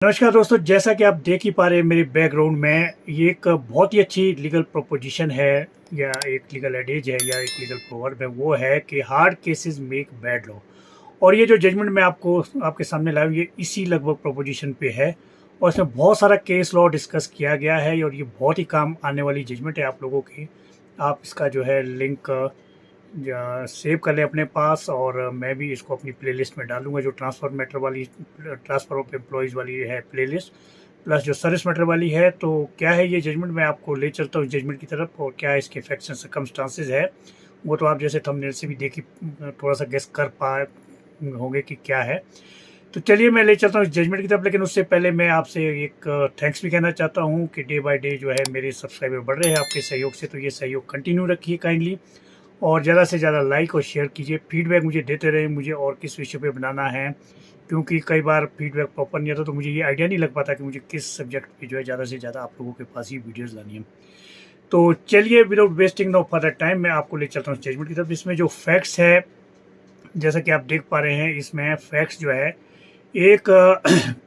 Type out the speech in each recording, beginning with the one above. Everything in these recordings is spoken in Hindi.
नमस्कार दोस्तों, जैसा कि आप देख ही पा रहे हैं मेरे बैकग्राउंड में, ये एक बहुत ही अच्छी लीगल प्रोपोजिशन है या एक लीगल एडेज है या एक लीगल प्रोवर्ब है। वो है कि hard cases make bad law. और ये जो जजमेंट मैं आपको आपके सामने लाया हूं, ये इसी लगभग प्रोपोजिशन पे है और इसमें बहुत सारा केस लॉ डिस्कस किया गया है और ये बहुत ही काम आने वाली जजमेंट है आप लोगों की। आप इसका जो है लिंक सेव कर लें अपने पास और मैं भी इसको अपनी प्लेलिस्ट में डालूंगा, जो ट्रांसफ़र मैटर वाली, ट्रांसफ़र ऑफ एम्प्लॉयज़ वाली है प्लेलिस्ट, प्लस जो सर्विस मैटर वाली है। तो क्या है ये जजमेंट, मैं आपको ले चलता हूँ जजमेंट की तरफ, और क्या इसके फैक्ट्स एंड सर्कमस्टांसेस है वो तो आप जैसे थंबनेल से भी देखी थोड़ा सा गेस कर पाए होंगे कि क्या है। तो चलिए मैं ले चलता हूँ इस जजमेंट की तरफ, लेकिन उससे पहले मैं आपसे एक थैंक्स भी कहना चाहता हूँ कि डे बाय डे जो है मेरे सब्सक्राइबर बढ़ रहे हैं आपके सहयोग से। तो ये सहयोग कंटिन्यू रखिए काइंडली, और ज़्यादा से ज़्यादा लाइक और शेयर कीजिए। फीडबैक मुझे देते रहे मुझे और किस विषय पे बनाना है, क्योंकि कई बार फीडबैक प्रॉपर नहीं आता तो मुझे ये आइडिया नहीं लग पाता कि मुझे किस सब्जेक्ट पे जो है ज़्यादा से ज़्यादा आप लोगों के पास ही वीडियोज़ लानी है। तो चलिए without wasting no further time मैं आपको ले चलता हूँ जजमेंट की तरफ। इसमें जो फैक्ट्स है, जैसा कि आप देख पा रहे हैं, इसमें फैक्ट्स जो है एक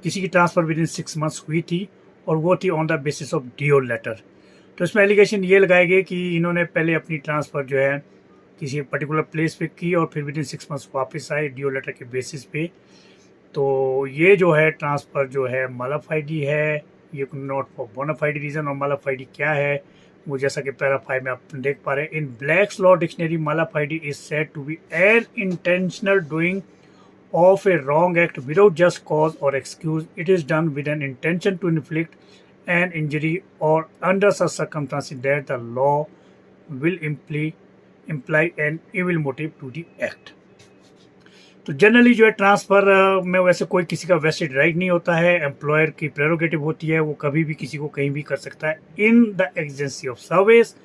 किसी की ट्रांसफ़र विद इन 6 मंथ्स हुई थी और वो थी on the basis of DO letter. तो इसमें एलिगेशन ये लगाए गए कि इन्होंने पहले अपनी ट्रांसफ़र जो है किसी पर्टिकुलर प्लेस पे की और फिर विद इन 6 मंथ्स वापस आए डिओ लेटर के बेसिस पे। तो ये जो है ट्रांसफ़र जो है मालाफाइडी है, ये नॉट फॉर बोनाफाइड रीज़न। और मालाफाइडी क्या है वो जैसा कि पैरा 5 में आप देख पा रहे हैं, in Black's law dictionary mala fide is said to be an intentional doing of a wrong act without just cause or excuse. It is done with an intention to inflict an injury or under such circumstances that the law will imply an evil motive to the act. तो जनरली जो है ट्रांसफ़र में वैसे कोई किसी का वेस्टेड राइट नहीं होता है, एम्प्लॉयर की प्रेरोगेटिव होती है, वो कभी भी किसी को कहीं भी कर सकता है in the agency of service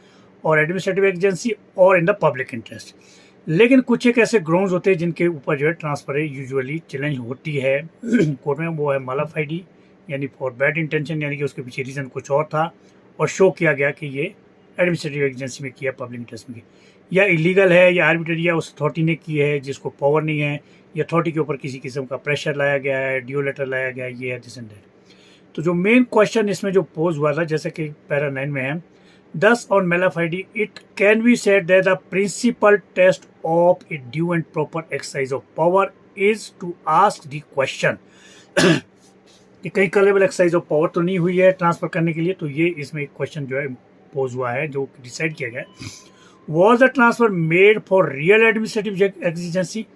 और एडमिनिस्ट्रेटिव एजेंसी और इन द पब्लिक इंटरेस्ट। लेकिन कुछ एक ऐसे ग्राउंड्स होते हैं जिनके ऊपर जो है ट्रांसफ़र यूजुअली चैलेंज होती है कोर्ट में। वो है मालाफाइडी यानी फॉर बैड इंटेंशन, यानी कि उसके पीछे रीज़न कुछ और था और शो किया गया कि ये एडमिनिस्ट्रेटिव एजेंसी में किया, पब्लिक इंटरेस्ट में किया, या इलीगल है या आर्बिट्रेरी, या उस अथॉरिटी ने की है जिसको पावर नहीं है, या अथॉरिटी के ऊपर किसी किस्म का प्रेशर लाया गया है, डिओ लेटर लाया गया है, ये है दिस एंड दैट। तो जो मेन क्वेश्चन इसमें जो पोज हुआ था, जैसे कि पैरा 9 में है, thus on Malafide it can be said that the principal test of a due and proper exercise of power is to ask the question कि कहीं कलेबल एक्सरसाइज ऑफ पावर तो नहीं हुई है ट्रांसफर करने के लिए। तो ये इसमें एक क्वेश्चन जो है पोज हुआ है जो डिसाइड किया गया है, was the transfer made for real administrative exigency,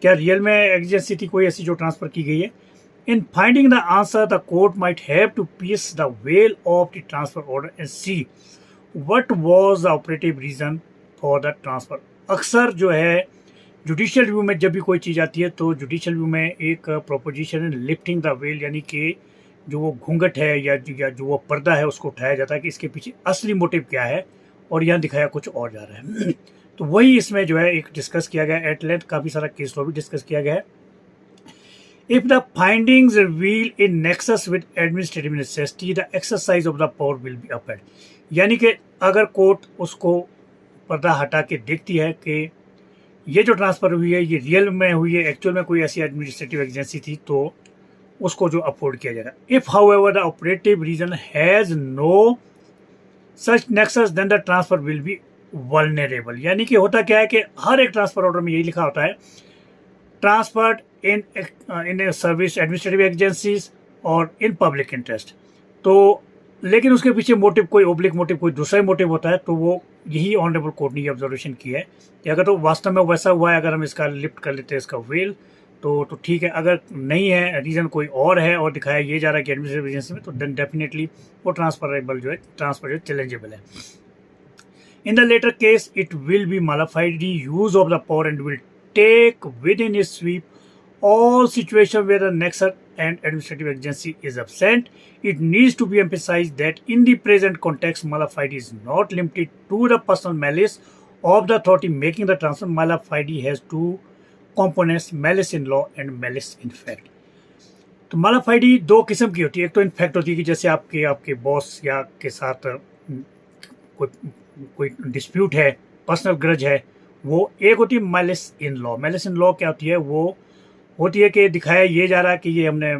क्या रियल में एग्जिजेंसी थी कोई ऐसी जो ट्रांसफर की गई है। In finding the answer, the court might have to piece the veil of the transfer order and see what was the operative reason for the transfer. अक्सर जो है जुडिशियल व्यू में जब भी कोई चीज़ आती है तो जुडिशियल व्यू में एक प्रोपोजिशन है लिफ्टिंग द वेल, यानी कि जो वो घूंघट है या जो वो पर्दा है उसको उठाया जाता है कि इसके पीछे असली मोटिव क्या है, और यहाँ दिखाया कुछ और जा रहा है। तो वही इसमें जो है एक डिस्कस किया गया एट लेंथ, काफ़ी सारा केस लॉ भी डिस्कस किया गया है। If the findings reveal a nexus with administrative necessity, the exercise of the power will be upheld. यानी कि अगर कोर्ट उसको पर्दा हटा के देखती है कि ये जो ट्रांसफ़र हुई है ये रियल में हुई है, एक्चुअल में कोई ऐसी एडमिनिस्ट्रेटिव एजेंसी थी, तो उसको जो अफोर्ड किया जाएगा। If however the operative reason has no such nexus then the transfer will be vulnerable. यानी कि होता क्या है कि हर एक ट्रांसफ़र ऑर्डर में यही लिखा होता है transferred in service administrative agencies और इन पब्लिक इंटरेस्ट। तो लेकिन उसके पीछे मोटिव कोई ओब्लिक मोटिव, कोई दूसरा मोटिव होता है। तो वो यही ऑनरेबल कोर्ट ने ऑब्जर्वेशन की है कि अगर तो वास्तव में वैसा हुआ है, अगर हम इसका लिफ्ट कर लेते हैं इसका वेल तो ठीक है, अगर नहीं है, रीज़न कोई और है और दिखाया ये जा रहा है कि एडमिनिस्ट्रेटिव एजेंसी में, तो देन डेफिनेटली वो ट्रांसफरेबल जो है, ट्रांसफर जो चैलेंजेबल है। In the latter case it will be mala fide use of the power and will take within its sweep all situations where the nexus and administrative agency is absent. It needs to be emphasized that in the present context, malafide is not limited to the personal malice of the authority making the transfer. Malafide has two components, malice in law and malice in fact. तो मालाफाइडी दो किस्म की होती है। एक तो इनफैक्ट होती है कि जैसे आपके बॉस या के साथ कोई डिस्प्यूट है, पर्सनल ग्रज है, वो एक होती है malice in law. Malice in law क्या होती है, वो होती है कि दिखाया ये जा रहा है कि ये हमने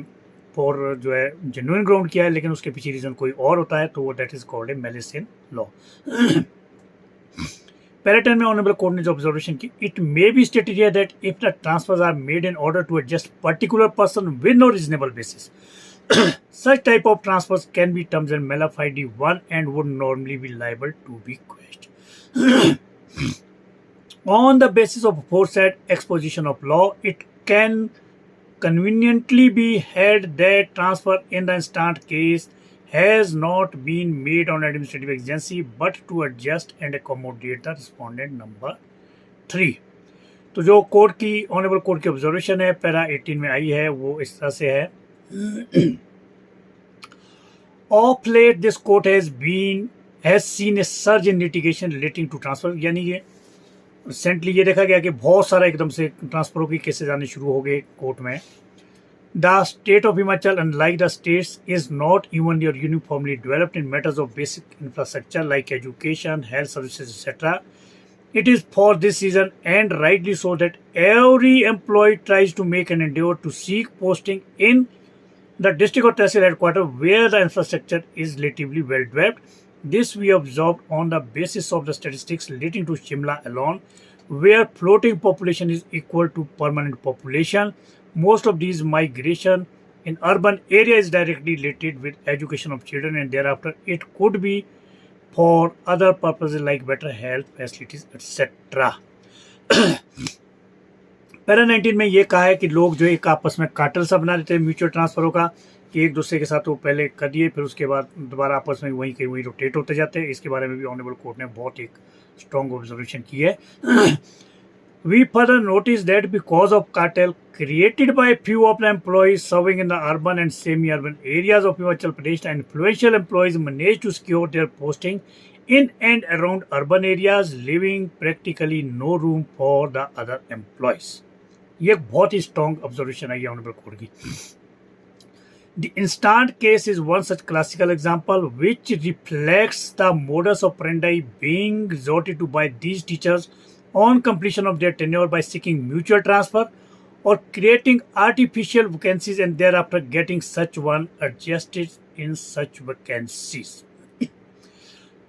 फॉर जो है जेन्युइन ग्राउंड किया है, लेकिन उसके पीछे रीज़न कोई और होता है, तो वो that is called a malice in law. Para 10 में ऑनरेबल कोर्ट ने जो ऑब्जर्वेशन की, it may be stated here that if the transfers are made in order to adjust particular person with no reasonable basis, such type of transfers can be termed as malafide 1 and would normally be liable to be quashed. On the basis of aforesaid exposition of law, it can conveniently be held that transfer in the instant case has not been made on administrative agency but to adjust and accommodate the respondent number 3. तो जो कोर्ट की ऑनरेबल कोर्ट की ऑब्जर्वेशन है पैरा 18 में आई है, वो इस तरह से है। Of late, this court has seen a surge in litigation relating to transfer, यानी कि रिसेंटली ये देखा गया कि बहुत सारा एकदम से ट्रांसफरों की केसेस आने शुरू हो गए कोर्ट में। The state of Himachal, unlike the states, is not evenly or uniformly developed in matters of basic infrastructure like education, health services, etc. It is for this reason, and rightly so, that every employee tries to make an endeavor to seek posting in the district or tehsil headquarters where the infrastructure is relatively well developed. This we observed on the basis of the statistics relating to Shimla alone, where floating population is equal to permanent population. Most of these migration in urban area is directly related with education of children, and thereafter it could be for other purposes like better health facilities, etc. Para 19 में ये कहा है कि लोग जो एक आपस में कार्टेल सा बना देते हैं म्यूचुअल ट्रांसफरों का, कि एक दूसरे के साथ वो पहले कर दिए, फिर उसके बाद दोबारा आपस में वहीं के वहीं रोटेट होते जाते हैं। इसके बारे में भी ऑनरेबल कोर्ट ने बहुत एक स्ट्रॉन्ग ऑब्जर्वेशन की है। We further notice that because of cartel created by few of the employees serving in the urban and semi-urban areas of Himachal Pradesh, the influential employees managed to secure their posting in and around urban areas, leaving practically no room for the other employees. ये एक बहुत ही स्ट्रॉन्ग ऑब्जर्वेशन है ये ऑनरेबल कोर्ट की। The instant case is one such classical example which reflects the modus operandi being resorted to by these teachers on completion of their tenure by seeking mutual transfer or creating artificial vacancies and thereafter getting such one adjusted in such vacancies.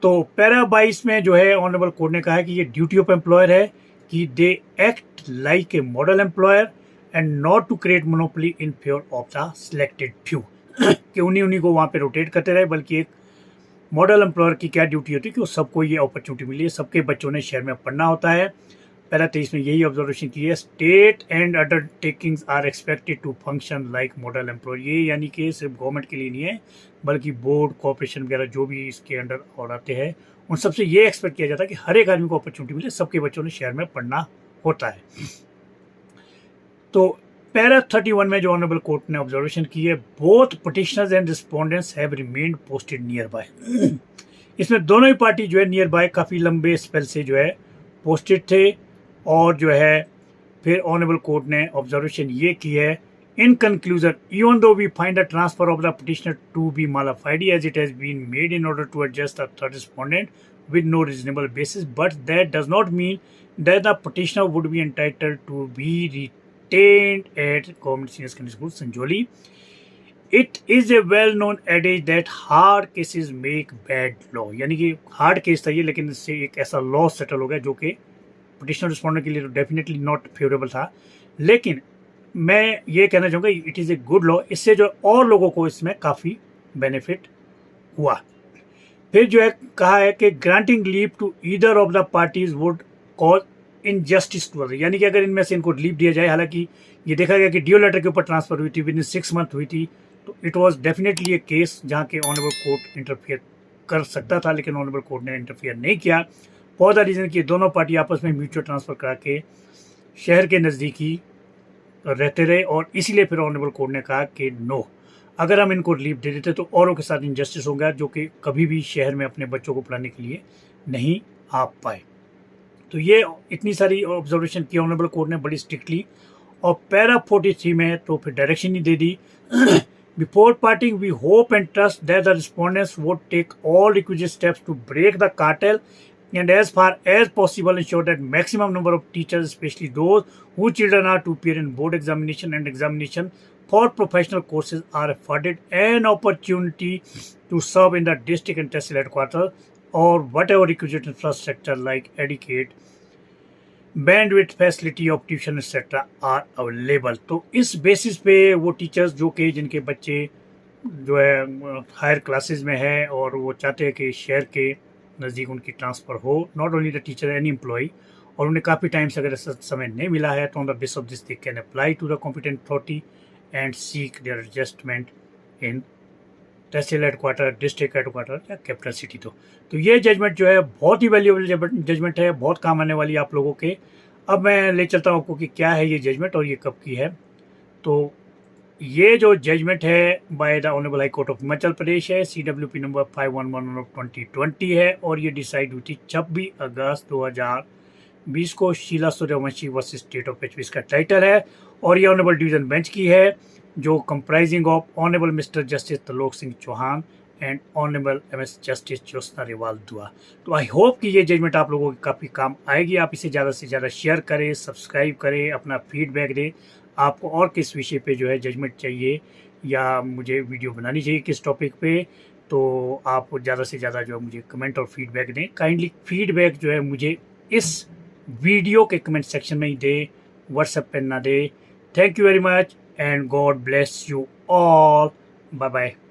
तो पैरा 22 में जो है ऑनरेबल कोर्ट ने कहा है कि ये ड्यूटी ऑफ एम्प्लॉयर है कि they act like a model employer and not to create monopoly in favour of the selected few, कि उन्हीं को वहाँ पे रोटेट करते रहे, बल्कि एक मॉडल एम्प्लॉयर की क्या ड्यूटी होती है कि वो सबको ये अपॉर्चुनिटी मिली है, सबके बच्चों ने शहर में पढ़ना होता है। पैरा 23 में यही ऑब्जर्वेशन की है। State and undertakings are expected to function like model employer, ये यानी कि सिर्फ गवर्नमेंट के लिए नहीं है बल्कि बोर्ड कॉर्पोरेशन वगैरह जो भी इसके अंडर और आते हैं उन सबसे ये एक्सपेक्ट किया जाता है कि हर एक आदमी को अपॉर्चुनिटी मिले, सबके बच्चों ने शहर में पढ़ना होता है। तो पैरा 31 में जो ऑनरेबल कोर्ट ने ऑब्जर्वेशन की है, both petitioners and respondents have remained posted near by. इसमें दोनों ही पार्टी जो है नियर बाय काफ़ी लंबे स्पेल से जो है पोस्टेड थे, और जो है फिर ऑनरेबल कोर्ट ने ऑब्जर्वेशन ये की है, in conclusion even though we find the transfer of the petitioner to be mala fide as it has been made in order to adjust the third respondent with no reasonable basis, but that does not mean that the petitioner would be entitled to be retained at Government Senior Secondary School, Sanjoli. It is a well-known adage that hard cases make bad law, यानी कि हार्ड केस था ये, लेकिन इससे एक ऐसा लॉ सेटल हो गया जो कि पिटिशनर रिस्पोंडेंट के लिए तो डेफिनेटली नॉट फेवरेबल था, लेकिन मैं ये कहना चाहूँगा it is a good law. इससे जो और लोगों को इसमें काफ़ी बेनिफिट हुआ। फिर जो है कहा है कि granting leave to either of the parties would cause injustice to other, यानी कि अगर इनमें से इनको लीव दिया जाए, हालांकि ये देखा गया कि डीओ लेटर के ऊपर ट्रांसफर हुई थी विद इन 6 मंथ हुई थी, तो it was definitely A case जहाँ के ऑनरेबल कोर्ट इंटरफियर कर सकता था, लेकिन ऑनरेबल कोर्ट ने इंटरफियर नहीं किया फॉर द रीज़न कि दोनों पार्टी आपस में म्यूचुअल ट्रांसफ़र करा के शहर के नज़दीकी रहते रहे, और इसीलिए फिर ऑनरेबल कोर्ट ने कहा कि नो, अगर हम इनको लीव दे देते तो औरों के साथ इनजस्टिस होगा जो कि कभी भी शहर में अपने बच्चों को पढ़ाने के लिए नहीं आ पाए। तो ये इतनी सारी ऑब्जर्वेशन की ऑनरेबल कोर्ट ने बड़ी स्ट्रिक्टली, और पैरा 43 में तो फिर डायरेक्शन ही दे दी। Before parting we hope and trust that the respondents would take all requisite steps to break the cartel and as far as possible ensure that maximum number of teachers, especially those whose children are to appear in board examination and examination for professional courses are afforded an opportunity to serve in the district and tehsil headquarters or whatever requisite infrastructure like educate bandwidth facility of tuition etcetera are available. तो इस बेसिस पे वो टीचर्स जो कि जिनके बच्चे जो है हायर क्लासेस में है और वो चाहते हैं कि शहर के नज़दीक उनकी ट्रांसफ़र हो, not only the teacher any employ, और उन्हें काफ़ी टाइम से अगर ऐसा समय नहीं मिला है तो on the base of this they can apply to the competent authority and seek their adjustment in tehsil headquarter, district headquarter या कैपिटल सिटी। तो ये जजमेंट जो है बहुत ही वैल्यूएबल जजमेंट है, बहुत काम आने वाली आप लोगों के। अब मैं ले चलता हूँ आपको कि क्या है ये जजमेंट और ये कब की है। तो ये जो जजमेंट है by the honourable high court of Himachal Pradesh है, CWP नंबर 511 ऑफ 2020 है और ये डिसाइड हुई थी 26 अगस्त 2020 को। Sheela Suryavanshi versus state of HP इसका टाइटल है और ये ऑनरेबल डिवीजन बेंच की है जो comprising of honourable mister justice Trilok Singh Chauhan and honourable MS justice Jyotsna Rewal Dua. तो आई होप कि ये जजमेंट आप लोगों के काफ़ी काम आएगी। आप इसे ज़्यादा से ज़्यादा शेयर करें, सब्सक्राइब करें, अपना फीडबैक दें, आपको और किस विषय पे जो है जजमेंट चाहिए या मुझे वीडियो बनानी चाहिए किस टॉपिक पे, तो आप ज़्यादा से ज़्यादा जो है मुझे कमेंट और फीडबैक दें। काइंडली फीडबैक जो है मुझे इस वीडियो के कमेंट सेक्शन में ही दें, व्हाट्सएप पे ना दें। Thank you very much and God bless you all. Bye bye.